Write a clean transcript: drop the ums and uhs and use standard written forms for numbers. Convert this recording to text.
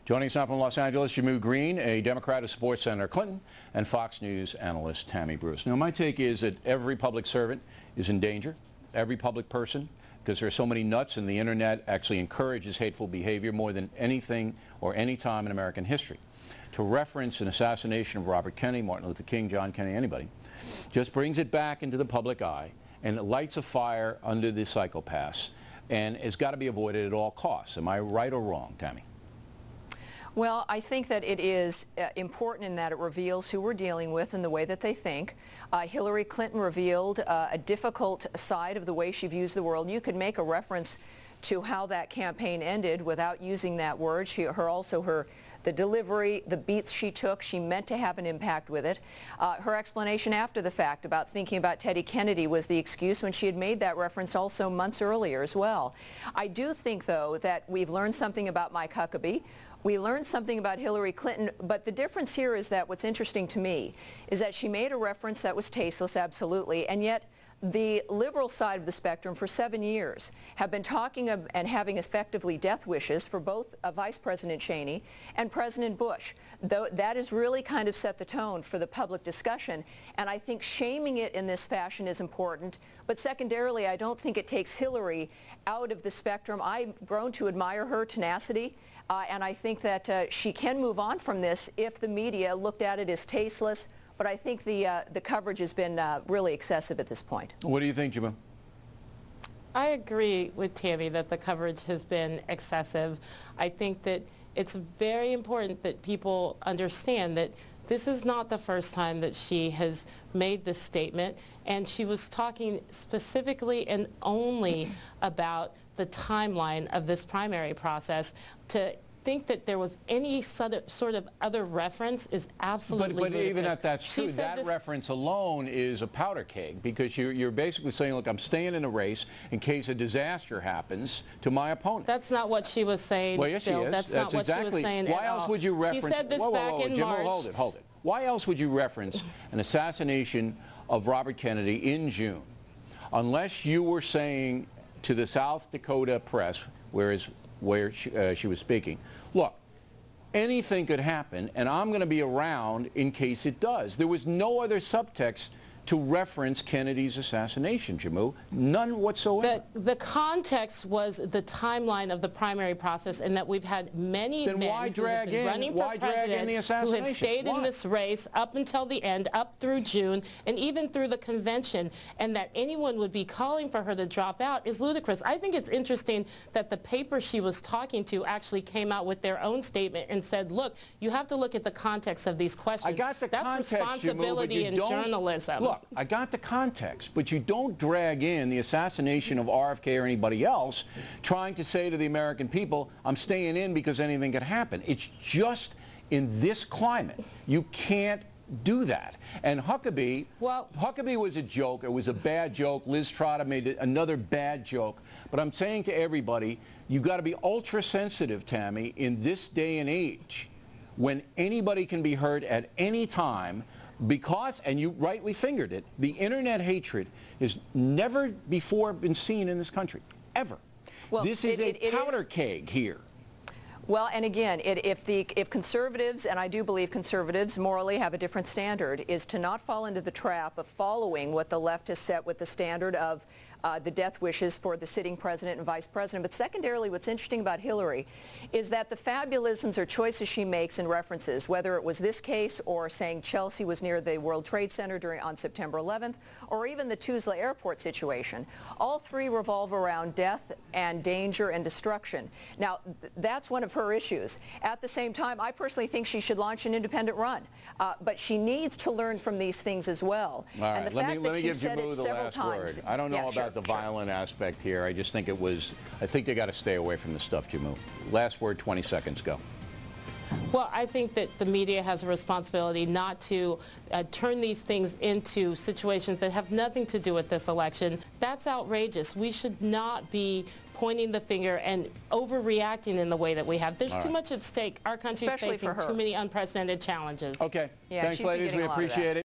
Joining us now from Los Angeles, Jamu Green, a Democrat who supports Senator Clinton, and Fox News analyst Tammy Bruce. Now, my take is that every public servant is in danger, every public person, because there are so many nuts, and the internet actually encourages hateful behavior more than anything or any time in American history. To reference an assassination of Robert Kennedy, Martin Luther King, John Kennedy, anybody, just brings it back into the public eye, and it lights a fire under the psychopaths, and it's got to be avoided at all costs. Am I right or wrong, Tammy? Well, I think that it is important in that it reveals who we're dealing with and the way that they think. Hillary Clinton revealed a difficult side of the way she views the world. You could make a reference to how that campaign ended without using that word. The delivery, the beats she took, she meant to have an impact with it. Her explanation after the fact about thinking about Teddy Kennedy was the excuse when she had made that reference also months earlier as well. I do think, though, that we've learned something about Mike Huckabee. We learned something about Hillary Clinton, but the difference here is that what's interesting to me is that she made a reference that was tasteless, absolutely, and yet the liberal side of the spectrum for 7 years have been talking and having effectively death wishes for both Vice President Cheney and President Bush. Though that has really kind of set the tone for the public discussion, and I think shaming it in this fashion is important, but secondarily, I don't think it takes Hillary out of the spectrum. I've grown to admire her tenacity. And I think that she can move on from this if the media looked at it as tasteless, but I think the coverage has been really excessive at this point. What do you think, Jamu? I agree with Tammy that the coverage has been excessive. I think that it's very important that people understand that this is not the first time that she has made this statement, and she was talking specifically and only about the timeline of this primary process. To think that there was any sort of other reference is absolutely But ludicrous. even if that's true, that reference alone is a powder keg, because you're basically saying, look, I'm staying in a race in case a disaster happens to my opponent. That's not what she was saying. Well, yes, she is. That's not what she was saying Why else would you reference? She said this back in March. Hold it. Why else would you reference an assassination of Robert Kennedy in June, unless you were saying to the South Dakota press, where she was speaking, look, anything could happen, and I'm going to be around in case it does. There was no other subtext to reference Kennedy's assassination, Jamu. None whatsoever. The context was the timeline of the primary process, and that we've had many men who have been running for president who have stayed in this race up until the end, up through June, and even through the convention, and that anyone would be calling for her to drop out is ludicrous. I think it's interesting that the paper she was talking to actually came out with their own statement and said, look, you have to look at the context of these questions. I got the That's context, responsibility in journalism. Look, I got the context, but you don't drag in the assassination of RFK or anybody else trying to say to the American people, I'm staying in because anything could happen. It's just in this climate. You can't do that. And Huckabee, Huckabee was a joke. It was a bad joke. Liz Trotta made it another bad joke. But I'm saying to everybody, you've got to be ultra sensitive, Tammy, in this day and age when anybody can be hurt at any time. Because, and you rightly fingered it, the internet hatred has never before been seen in this country, ever. Well, this is a powder keg here. Well, and again, if conservatives, and I do believe conservatives morally have a different standard, is to not fall into the trap of following what the left has set with the standard of the death wishes for the sitting president and vice president. But secondarily, what's interesting about Hillary is that the fabulisms or choices she makes in references, whether it was this case or saying Chelsea was near the World Trade Center on September 11th, or even the Tuzla airport situation, all three revolve around death and danger and destruction. Now, that's one of her issues. At the same time, I personally think she should launch an independent run. But she needs to learn from these things as well. All right, and the fact that she said it the several last times. word. I don't know about the violent aspect here. I just think I think they got to stay away from the stuff, Jamu. Last word, 20 seconds, go. Well, I think that the media has a responsibility not to turn these things into situations that have nothing to do with this election. That's outrageous. We should not be pointing the finger and overreacting in the way that we have. There's too much at stake. Our country's facing too many unprecedented challenges. Okay. Yeah, thanks, ladies. We appreciate it.